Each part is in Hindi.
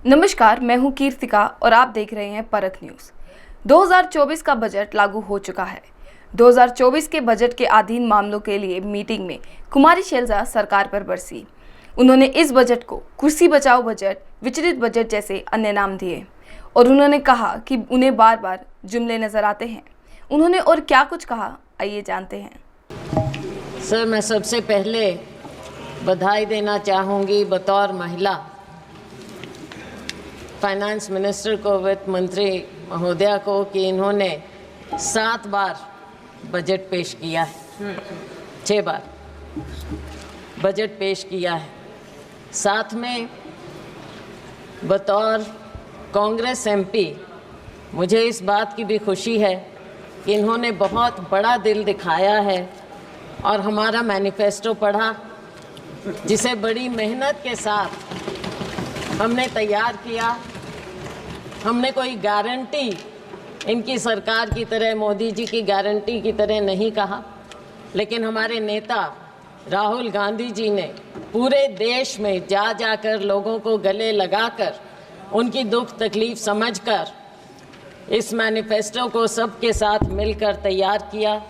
नमस्कार, मैं हूं कीर्तिका और आप देख रहे हैं परख न्यूज़। 2024 का बजट लागू हो चुका है। 2024 के बजट के अधीन मामलों के लिए मीटिंग में कुमारी शैलजा सरकार पर बरसी। उन्होंने इस बजट को कुर्सी बचाओ बजट, विचलित बजट जैसे अन्य नाम दिए और उन्होंने कहा कि उन्हें बार बार जुमले नजर आते हैं। उन्होंने और क्या कुछ कहा, आइए जानते हैं। सर, मैं सबसे पहले बधाई देना चाहूँगी बतौर महिला फाइनेंस मिनिस्टर को, वित्त मंत्री महोदया को, कि इन्होंने 7 बार बजट पेश किया है, 6 बार बजट पेश किया है। साथ में बतौर कांग्रेस एमपी मुझे इस बात की भी खुशी है कि इन्होंने बहुत बड़ा दिल दिखाया है और हमारा मैनिफेस्टो पढ़ा, जिसे बड़ी मेहनत के साथ हमने तैयार किया। हमने कोई गारंटी इनकी सरकार की तरह, मोदी जी की गारंटी की तरह नहीं कहा, लेकिन हमारे नेता राहुल गांधी जी ने पूरे देश में जा जाकर लोगों को गले लगाकर उनकी दुख तकलीफ समझकर इस मैनिफेस्टो को सबके साथ मिलकर तैयार किया।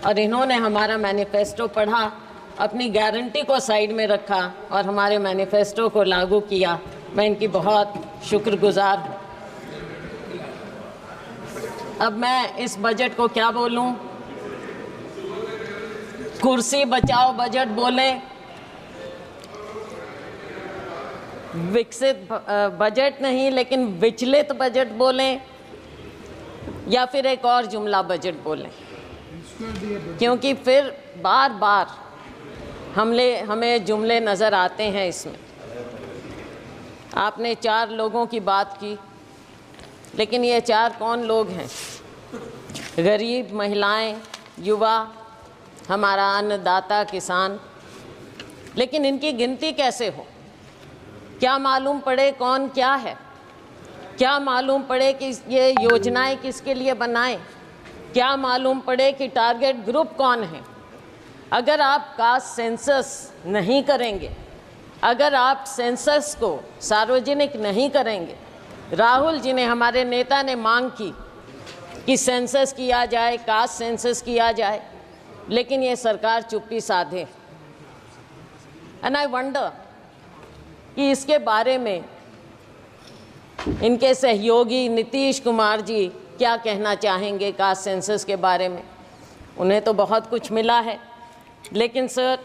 और इन्होंने हमारा मैनिफेस्टो पढ़ा, अपनी गारंटी को साइड में रखा और हमारे मैनिफेस्टो को लागू किया। मैं इनकी बहुत शुक्रगुजार हूँ। अब मैं इस बजट को क्या बोलूं? कुर्सी बचाओ बजट बोलें, विकसित बजट नहीं लेकिन विचलित बजट बोलें, या फिर एक और जुमला बजट बोलें, क्योंकि फिर बार बार हमें जुमले नज़र आते हैं इसमें। आपने 4 लोगों की बात की, लेकिन ये 4 कौन लोग हैं? गरीब, महिलाएं, युवा, हमारा अन्नदाता किसान। लेकिन इनकी गिनती कैसे हो? क्या मालूम पड़े कौन क्या है? क्या मालूम पड़े कि ये योजनाएं किसके लिए बनाएं? क्या मालूम पड़े कि टारगेट ग्रुप कौन है? अगर आप कास्ट सेंसस नहीं करेंगे, अगर आप सेंसस को सार्वजनिक नहीं करेंगे, राहुल जी ने, हमारे नेता ने मांग की कि सेंसस किया जाए, कास्ट सेंसस किया जाए, लेकिन ये सरकार चुप्पी साधे। एंड आई वंडर कि इसके बारे में इनके सहयोगी नीतीश कुमार जी क्या कहना चाहेंगे कास्ट सेंसस के बारे में। उन्हें तो बहुत कुछ मिला है, लेकिन सर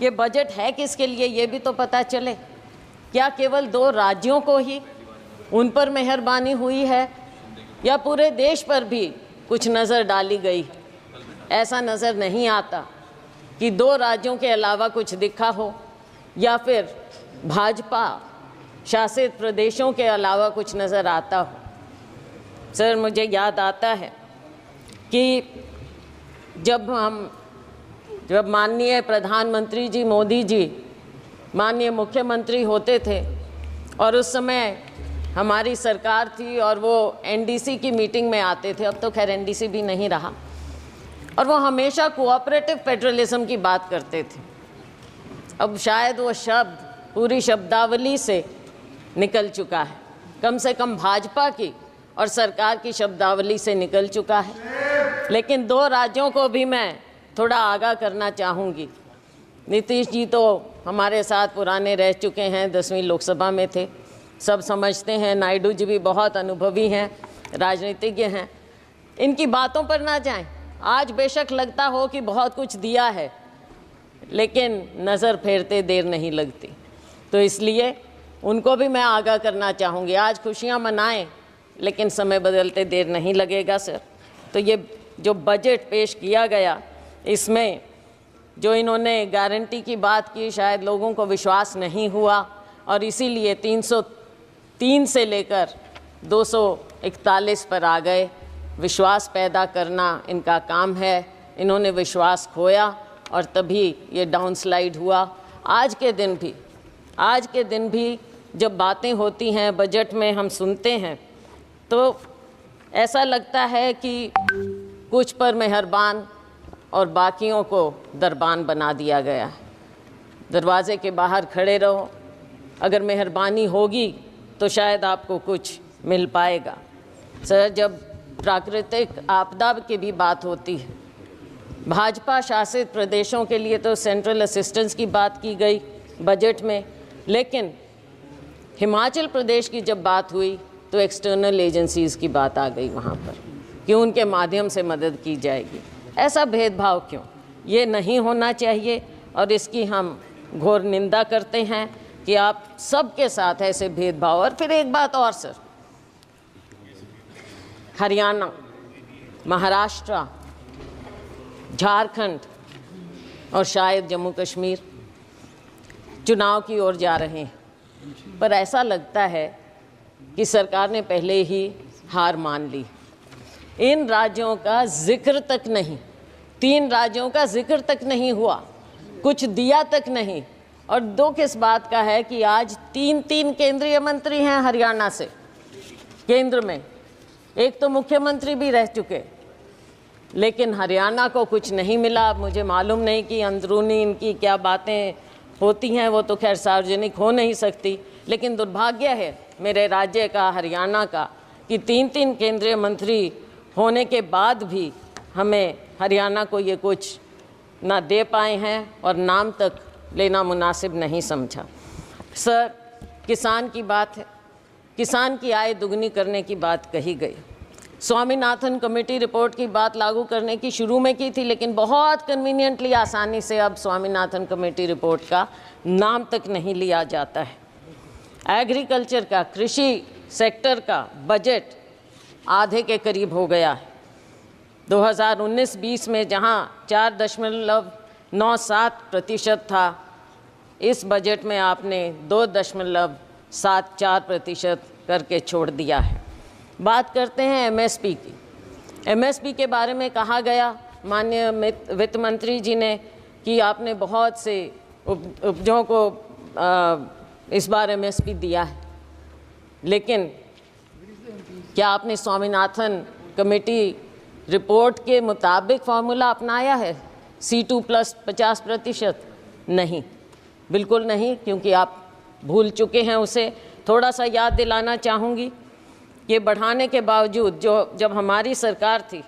ये बजट है किसके लिए ये भी तो पता चले। क्या केवल 2 राज्यों को ही उन पर मेहरबानी हुई है, या पूरे देश पर भी कुछ नज़र डाली गई? ऐसा नज़र नहीं आता कि 2 राज्यों के अलावा कुछ दिखा हो, या फिर भाजपा शासित प्रदेशों के अलावा कुछ नज़र आता हो। सर, मुझे याद आता है कि जब माननीय प्रधानमंत्री जी मोदी जी माननीय मुख्यमंत्री होते थे और उस समय हमारी सरकार थी और वो एनडीसी की मीटिंग में आते थे, अब तो खैर एनडीसी भी नहीं रहा, और वो हमेशा कोऑपरेटिव फेडरलिज्म की बात करते थे। अब शायद वो शब्द पूरी शब्दावली से निकल चुका है, कम से कम भाजपा की और सरकार की शब्दावली से निकल चुका है। लेकिन 2 राज्यों को भी मैं थोड़ा आगाह करना चाहूँगी। नीतीश जी तो हमारे साथ पुराने रह चुके हैं, 10वीं लोकसभा में थे, सब समझते हैं। नायडू जी भी बहुत अनुभवी हैं, राजनीतिज्ञ हैं। इनकी बातों पर ना जाएं। आज बेशक लगता हो कि बहुत कुछ दिया है, लेकिन नज़र फेरते देर नहीं लगती, तो इसलिए उनको भी मैं आगाह करना चाहूँगी। आज खुशियाँ मनाएं, लेकिन समय बदलते देर नहीं लगेगा सर। तो ये जो बजट पेश किया गया, इसमें जो इन्होंने गारंटी की बात की, शायद लोगों को विश्वास नहीं हुआ और इसीलिए 303 से लेकर 241 पर आ गए। विश्वास पैदा करना इनका काम है। इन्होंने विश्वास खोया और तभी ये डाउनस्लाइड हुआ। आज के दिन भी जब बातें होती हैं बजट में, हम सुनते हैं तो ऐसा लगता है कि कुछ पर मेहरबान और बाकियों को दरबान बना दिया गया है। दरवाजे के बाहर खड़े रहो, अगर मेहरबानी होगी तो शायद आपको कुछ मिल पाएगा। सर, जब प्राकृतिक आपदा की भी बात होती है, भाजपा शासित प्रदेशों के लिए तो सेंट्रल असिस्टेंस की बात की गई बजट में, लेकिन हिमाचल प्रदेश की जब बात हुई तो एक्सटर्नल एजेंसीज़ की बात आ गई वहाँ पर कि उनके माध्यम से मदद की जाएगी। ऐसा भेदभाव क्यों? ये नहीं होना चाहिए और इसकी हम घोर निंदा करते हैं कि आप सबके साथ ऐसे भेदभाव। और फिर एक बात और सर, हरियाणा, महाराष्ट्र, झारखंड और शायद जम्मू कश्मीर चुनाव की ओर जा रहे हैं, पर ऐसा लगता है कि सरकार ने पहले ही हार मान ली। इन राज्यों का जिक्र तक नहीं, 3 राज्यों का जिक्र तक नहीं हुआ, कुछ दिया तक नहीं। और दुख इस बात का है कि आज 3 केंद्रीय मंत्री हैं हरियाणा से केंद्र में, एक तो मुख्यमंत्री भी रह चुके, लेकिन हरियाणा को कुछ नहीं मिला। मुझे मालूम नहीं कि अंदरूनी इनकी क्या बातें होती हैं, वो तो खैर सार्वजनिक हो नहीं सकती, लेकिन दुर्भाग्य है मेरे राज्य का, हरियाणा का, कि 3 केंद्रीय मंत्री होने के बाद भी हमें हरियाणा को ये कुछ ना दे पाए हैं और नाम तक लेना मुनासिब नहीं समझा। सर, किसान की बात है, किसान की आय दुगनी करने की बात कही गई। स्वामीनाथन कमेटी रिपोर्ट की बात लागू करने की शुरू में की थी, लेकिन बहुत कन्वीनियंटली आसानी से अब स्वामीनाथन कमेटी रिपोर्ट का नाम तक नहीं लिया जाता है। एग्रीकल्चर का, कृषि सेक्टर का बजट आधे के करीब हो गया है। 2019-20 में जहां 4.97% था, इस बजट में आपने 2.74% करके छोड़ दिया है। बात करते हैं एमएसपी की। एमएसपी के बारे में कहा गया माननीय वित्त मंत्री जी ने कि आपने बहुत से उपजों को इस बार एमएसपी दिया है, लेकिन क्या आपने स्वामीनाथन कमेटी रिपोर्ट के मुताबिक फार्मूला अपनाया है C2 + 50%? नहीं, बिल्कुल नहीं, क्योंकि आप भूल चुके हैं उसे। थोड़ा सा याद दिलाना चाहूँगी कि बढ़ाने के बावजूद जब हमारी सरकार थी,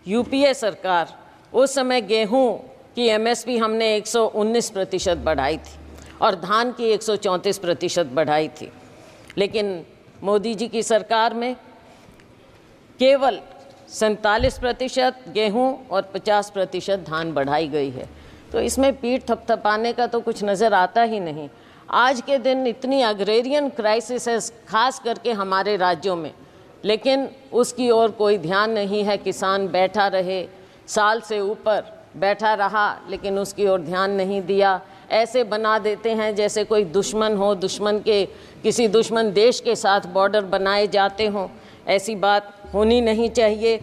यूपीए सरकार, उस समय गेहूं की एमएसपी हमने 119% बढ़ाई थी और धान की 134% बढ़ाई थी, लेकिन मोदी जी की सरकार में केवल 47% गेहूं और 50% धान बढ़ाई गई है। तो इसमें पीठ थपथपाने का तो कुछ नज़र आता ही नहीं। आज के दिन इतनी अग्रेरियन क्राइसिस है, खास करके हमारे राज्यों में, लेकिन उसकी ओर कोई ध्यान नहीं है। किसान बैठा रहे, साल से ऊपर बैठा रहा, लेकिन उसकी ओर ध्यान नहीं दिया। ऐसे बना देते हैं जैसे कोई दुश्मन हो, किसी दुश्मन देश के साथ बॉर्डर बनाए जाते हों। ऐसी बात होनी नहीं चाहिए।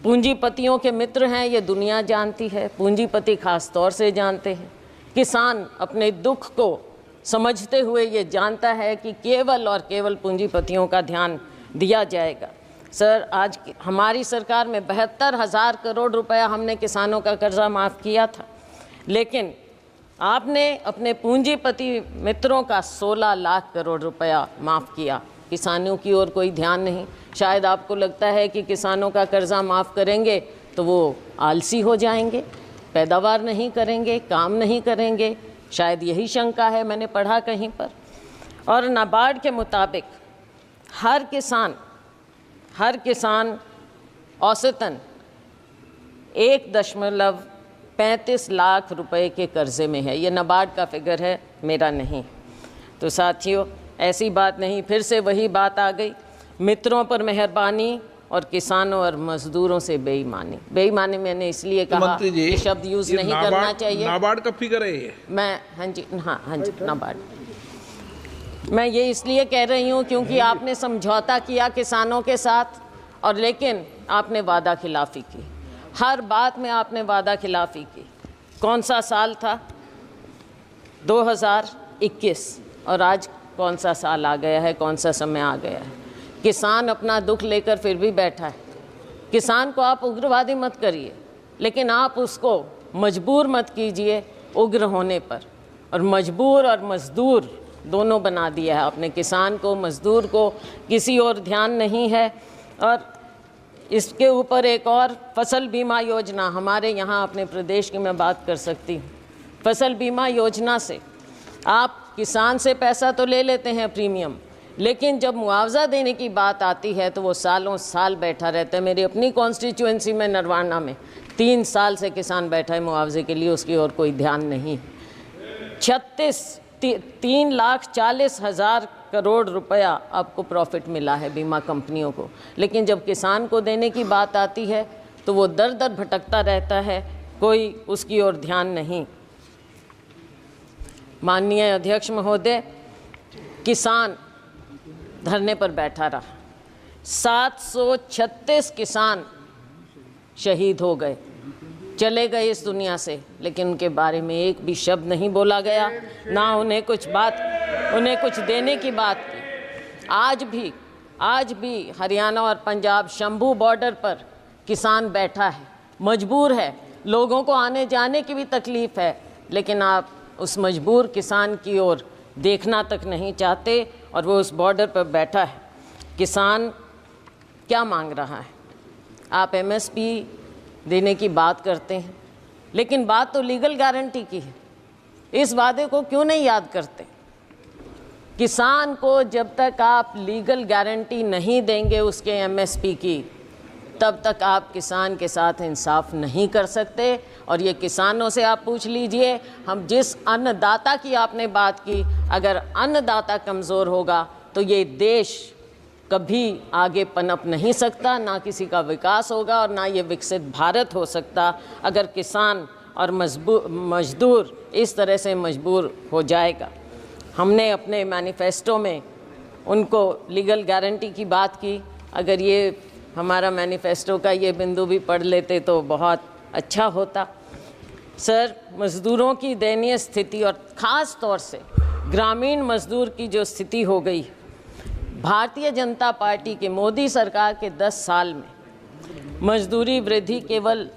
पूंजीपतियों के मित्र हैं, ये दुनिया जानती है, पूंजीपति खास तौर से जानते हैं। किसान अपने दुख को समझते हुए ये जानता है कि केवल और केवल पूंजीपतियों का ध्यान दिया जाएगा। सर, आज हमारी सरकार में 72,000 करोड़ रुपया हमने किसानों का कर्जा माफ़ किया था, लेकिन आपने अपने पूंजीपति मित्रों का 16 लाख करोड़ रुपया माफ़ किया। किसानों की ओर कोई ध्यान नहीं। शायद आपको लगता है कि किसानों का कर्जा माफ़ करेंगे तो वो आलसी हो जाएंगे, पैदावार नहीं करेंगे, काम नहीं करेंगे, शायद यही शंका है, मैंने पढ़ा कहीं पर। और नाबार्ड के मुताबिक हर किसान औसतन 1.35 लाख रुपए के कर्जे में है। ये नाबार्ड का फिगर है, मेरा नहीं। तो साथियों, ऐसी बात नहीं, फिर से वही बात आ गई, मित्रों पर मेहरबानी और किसानों और मजदूरों से बेईमानी। बेईमानी मैंने इसलिए कहा कि शब्द यूज़ नहीं करना चाहिए। नाबार्ड का फिगर है ये? मैं हाँ जी नाबार्ड। मैं ये इसलिए कह रही हूँ क्योंकि आपने समझौता किया किसानों के साथ, और लेकिन आपने वादा खिलाफ़ी की। हर बात में आपने वादा खिलाफ़ी की। कौन सा साल था? 2021, और आज कौन सा साल आ गया है, कौन सा समय आ गया है। किसान अपना दुख लेकर फिर भी बैठा है। किसान को आप उग्रवादी मत करिए, लेकिन आप उसको मजबूर मत कीजिए उग्र होने पर। और मजबूर और मजदूर दोनों बना दिया है। अपने किसान को, मजदूर को किसी और ध्यान नहीं है। और इसके ऊपर एक और फसल बीमा योजना हमारे यहाँ अपने प्रदेश की मैं बात कर सकती हूँ। फसल बीमा योजना से आप किसान से पैसा तो ले लेते हैं प्रीमियम, लेकिन जब मुआवजा देने की बात आती है तो वो सालों साल बैठा रहता है। मेरी अपनी कॉन्स्टिट्यूएंसी में नरवाना में 3 साल से किसान बैठा है मुआवजे के लिए, उसकी और कोई ध्यान नहीं। 3,40,000 करोड़ रुपया आपको प्रॉफिट मिला है बीमा कंपनियों को, लेकिन जब किसान को देने की बात आती है तो वो दर दर भटकता रहता है, कोई उसकी ओर ध्यान नहीं। माननीय अध्यक्ष महोदय, किसान धरने पर बैठा रहा, 736 किसान शहीद हो गए, चले गए इस दुनिया से, लेकिन उनके बारे में एक भी शब्द नहीं बोला गया, ना उन्हें कुछ देने की बात की। आज भी हरियाणा और पंजाब शंभू बॉर्डर पर किसान बैठा है, मजबूर है, लोगों को आने जाने की भी तकलीफ़ है, लेकिन आप उस मजबूर किसान की ओर देखना तक नहीं चाहते और वो उस बॉर्डर पर बैठा है। किसान क्या मांग रहा है? आप एमएसपी देने की बात करते हैं, लेकिन बात तो लीगल गारंटी की है। इस वादे को क्यों नहीं याद करते? किसान को जब तक आप लीगल गारंटी नहीं देंगे उसके एमएसपी की, तब तक आप किसान के साथ इंसाफ नहीं कर सकते। और ये किसानों से आप पूछ लीजिए, हम जिस अन्नदाता की आपने बात की, अगर अन्नदाता कमज़ोर होगा तो ये देश कभी आगे पनप नहीं सकता, ना किसी का विकास होगा और ना ये विकसित भारत हो सकता अगर किसान और मजदूर इस तरह से मजबूर हो जाएगा। हमने अपने मैनिफेस्टो में उनको लीगल गारंटी की बात की। अगर ये हमारा मैनिफेस्टो का ये बिंदु भी पढ़ लेते तो बहुत अच्छा होता। सर, मज़दूरों की दयनीय स्थिति और ख़ास तौर से ग्रामीण मज़दूर की जो स्थिति हो गई, भारतीय जनता पार्टी के मोदी सरकार के 10 साल में मजदूरी वृद्धि केवल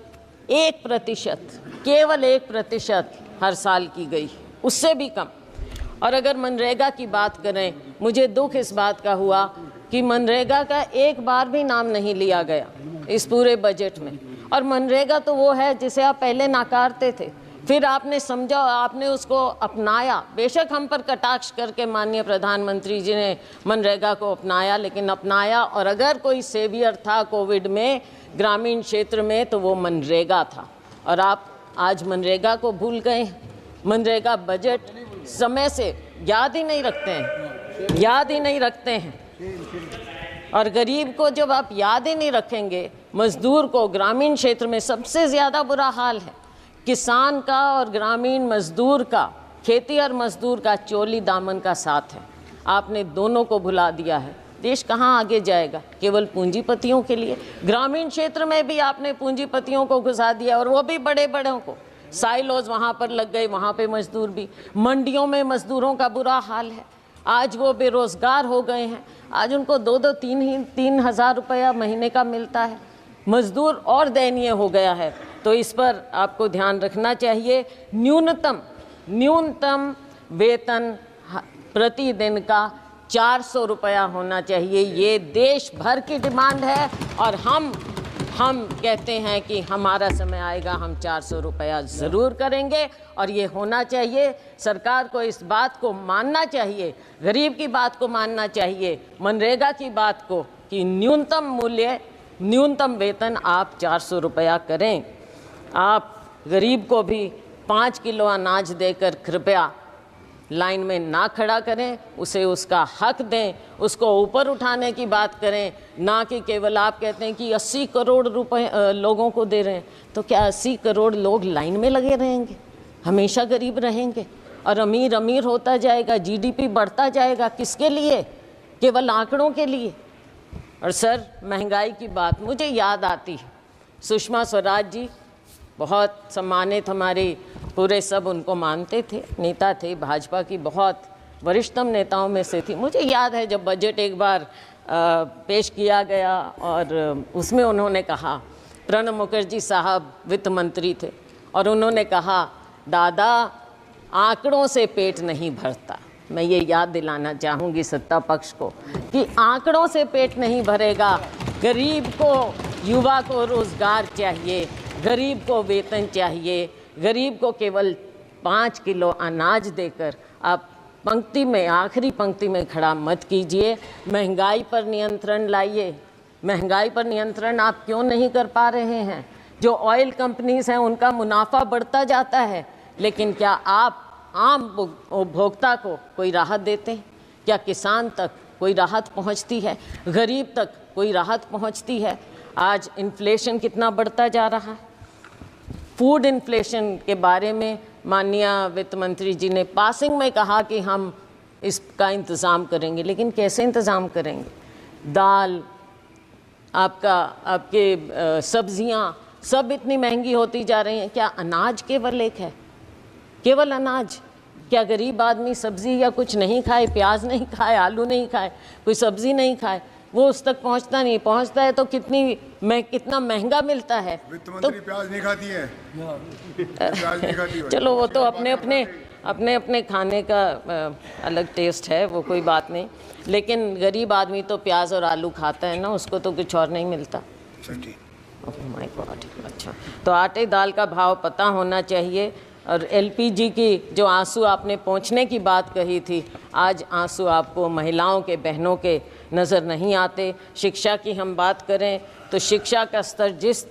1% हर साल की गई, उससे भी कम। और अगर मनरेगा की बात करें, मुझे दुख इस बात का हुआ कि मनरेगा का एक बार भी नाम नहीं लिया गया इस पूरे बजट में। और मनरेगा तो वो है जिसे आप पहले नाकारते थे, फिर आपने समझा, आपने उसको अपनाया। बेशक हम पर कटाक्ष करके माननीय प्रधानमंत्री जी ने मनरेगा को अपनाया, लेकिन अपनाया। और अगर कोई सेवियर था कोविड में ग्रामीण क्षेत्र में तो वो मनरेगा था। और आप आज मनरेगा को भूल गए। मनरेगा बजट समय से याद ही नहीं रखते हैं। और गरीब को जब आप याद ही नहीं रखेंगे, मजदूर को ग्रामीण क्षेत्र में सबसे ज़्यादा बुरा हाल है। किसान का और ग्रामीण मजदूर का, खेती और मजदूर का चोली दामन का साथ है। आपने दोनों को भुला दिया है। देश कहाँ आगे जाएगा? केवल पूंजीपतियों के लिए। ग्रामीण क्षेत्र में भी आपने पूंजीपतियों को घुसा दिया, और वो भी बड़े बड़ों को। साइलोज वहाँ पर लग गए, वहाँ पे मजदूर भी। मंडियों में मजदूरों का बुरा हाल है। आज वो बेरोज़गार हो गए हैं। आज उनको 2-3 हज़ार रुपया महीने का मिलता है। मजदूर और दयनीय हो गया है। तो इस पर आपको ध्यान रखना चाहिए। न्यूनतम वेतन प्रतिदिन का 400 रुपया होना चाहिए। ये देश भर की डिमांड है, और हम कहते हैं कि हमारा समय आएगा, हम 400 रुपया ज़रूर करेंगे। और ये होना चाहिए। सरकार को इस बात को मानना चाहिए, गरीब की बात को मानना चाहिए, मनरेगा की बात को, कि न्यूनतम वेतन आप 400 रुपया करें। आप गरीब को भी 5 किलो अनाज देकर कृपया लाइन में ना खड़ा करें, उसे उसका हक दें, उसको ऊपर उठाने की बात करें, ना कि केवल आप कहते हैं कि 80 करोड़ रुपए लोगों को दे रहे हैं। तो क्या 80 करोड़ लोग लाइन में लगे रहेंगे? हमेशा गरीब रहेंगे और अमीर होता जाएगा, जीडीपी बढ़ता जाएगा। किसके लिए? केवल आंकड़ों के लिए। और सर, महंगाई की बात मुझे याद आती है। सुषमा स्वराज जी बहुत सम्मानित, हमारे पूरे सब उनको मानते थे, नेता थे, भाजपा की बहुत वरिष्ठतम नेताओं में से थी। मुझे याद है जब बजट एक बार पेश किया गया और उसमें उन्होंने कहा, प्रणब मुखर्जी साहब वित्त मंत्री थे, और उन्होंने कहा, दादा आंकड़ों से पेट नहीं भरता, मैं ये याद दिलाना चाहूँगी सत्ता पक्ष को कि आंकड़ों से पेट नहीं भरेगा। गरीब को, युवा को रोज़गार चाहिए, गरीब को वेतन चाहिए। गरीब को केवल 5 किलो अनाज देकर आप पंक्ति में, आखिरी पंक्ति में खड़ा मत कीजिए। महंगाई पर नियंत्रण लाइए। महंगाई पर नियंत्रण आप क्यों नहीं कर पा रहे हैं? जो ऑयल कंपनीज हैं उनका मुनाफा बढ़ता जाता है, लेकिन क्या आप आम उपभोक्ता को कोई राहत देते हैं? क्या किसान तक कोई राहत पहुंचती है? गरीब तक कोई राहत पहुंचती है? आज इन्फ्लेशन कितना बढ़ता जा रहा है। फूड इन्फ्लेशन के बारे में माननीय वित्त मंत्री जी ने पासिंग में कहा कि हम इसका इंतज़ाम करेंगे, लेकिन कैसे इंतज़ाम करेंगे? दाल, आपके सब्जियां सब इतनी महंगी होती जा रही हैं। क्या अनाज केवल एक है? केवल अनाज? क्या गरीब आदमी सब्जी या कुछ नहीं खाए, प्याज नहीं खाए, आलू नहीं खाए, कोई सब्जी नहीं खाए, वो उस तक पहुंचता नहीं? पहुंचता है तो कितना महंगा मिलता है। वित्त मंत्री प्याज नहीं खाती है। प्याज नहीं खाती है। चलो वो तो अपने खाने का अलग टेस्ट है, वो कोई बात नहीं, लेकिन गरीब आदमी तो प्याज और आलू खाता है ना, उसको तो कुछ और नहीं मिलता। My God. अच्छा, तो आटे दाल का भाव पता होना चाहिए। और एलपीजी की जो आंसू आपने पहुंचने की बात कही थी, आज आंसू आपको महिलाओं के, बहनों के नज़र नहीं आते। शिक्षा की हम बात करें तो शिक्षा का स्तर जिस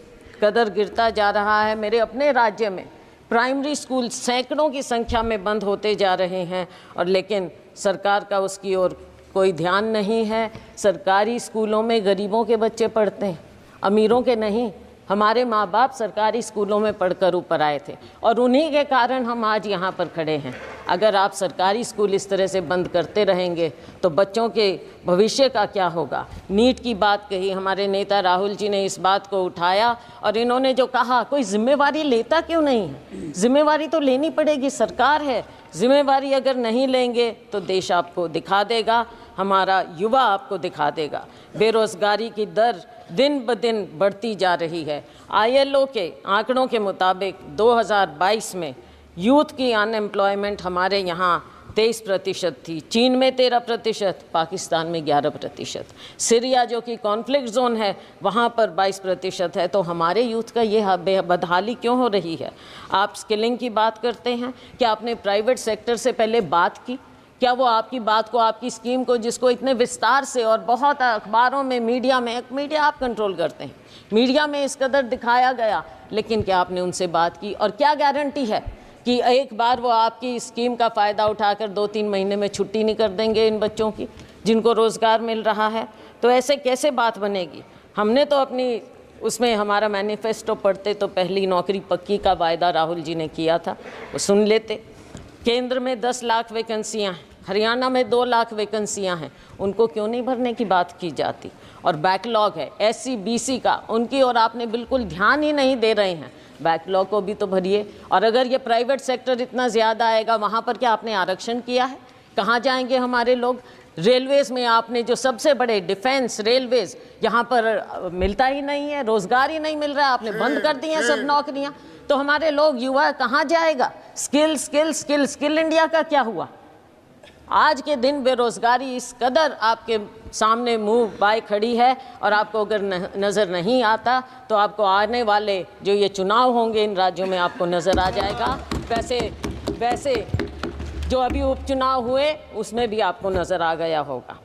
कदर गिरता जा रहा है, मेरे अपने राज्य में प्राइमरी स्कूल सैकड़ों की संख्या में बंद होते जा रहे हैं, और लेकिन सरकार का उसकी ओर कोई ध्यान नहीं है। सरकारी स्कूलों में गरीबों के बच्चे पढ़ते हैं, अमीरों के नहीं। हमारे माँ बाप सरकारी स्कूलों में पढ़कर ऊपर आए थे, और उन्हीं के कारण हम आज यहाँ पर खड़े हैं। अगर आप सरकारी स्कूल इस तरह से बंद करते रहेंगे तो बच्चों के भविष्य का क्या होगा? नीट की बात कही, हमारे नेता राहुल जी ने इस बात को उठाया, और इन्होंने जो कहा, कोई जिम्मेवारी लेता क्यों नहीं है? जिम्मेवारी तो लेनी पड़ेगी, सरकार है। जिम्मेवारी अगर नहीं लेंगे तो देश आपको दिखा देगा, हमारा युवा आपको दिखा देगा। बेरोज़गारी की दर दिन ब दिन बढ़ती जा रही है। ILO के आंकड़ों के मुताबिक 2022 में यूथ की अनएम्प्लॉयमेंट हमारे यहाँ 23% थी, चीन में 13%, पाकिस्तान में 11%। सीरिया जो कि कॉन्फ्लिक्ट जोन है वहाँ पर 22% है। तो हमारे यूथ का ये बदहाली क्यों हो रही है? आप स्किलिंग की बात करते हैं, क्या आपने प्राइवेट सेक्टर से पहले बात की? क्या वो आपकी बात को, आपकी स्कीम को, जिसको इतने विस्तार से और बहुत अखबारों में, मीडिया आप कंट्रोल करते हैं, मीडिया में इस कदर दिखाया गया, लेकिन क्या आपने उनसे बात की? और क्या गारंटी है कि एक बार वो आपकी स्कीम का फ़ायदा उठाकर 2-3 महीने में छुट्टी नहीं कर देंगे इन बच्चों की, जिनको रोज़गार मिल रहा है? तो ऐसे कैसे बात बनेगी? हमने तो अपनी उसमें, हमारा मैनिफेस्टो पढ़ते तो पहली नौकरी पक्की का वायदा राहुल जी ने किया था, वो सुन लेते। केंद्र में 10 लाख वैकेंसियाँ हैं, हरियाणा में 2 लाख वैकेंसियाँ हैं, उनको क्यों नहीं भरने की बात की जाती? और बैकलॉग है SC BC का, उनकी और आपने बिल्कुल ध्यान ही नहीं दे रहे हैं। बैकलॉग को भी तो भरिए। और अगर ये प्राइवेट सेक्टर इतना ज़्यादा आएगा, वहाँ पर क्या आपने आरक्षण किया है? कहाँ जाएंगे हमारे लोग? रेलवेज़ में आपने जो सबसे बड़े डिफेंस रेलवेज़, यहाँ पर मिलता ही नहीं है, रोज़गार ही नहीं मिल रहा है, आपने बंद कर दी हैं सब नौकरियाँ। तो हमारे लोग, युवा कहाँ जाएगा? स्किल इंडिया का क्या हुआ? आज के दिन बेरोज़गारी इस कदर आपके सामने मुंह बाय खड़ी है, और आपको अगर नज़र नहीं आता तो आपको आने वाले जो ये चुनाव होंगे इन राज्यों में आपको नज़र आ जाएगा। वैसे जो अभी उपचुनाव हुए उसमें भी आपको नज़र आ गया होगा।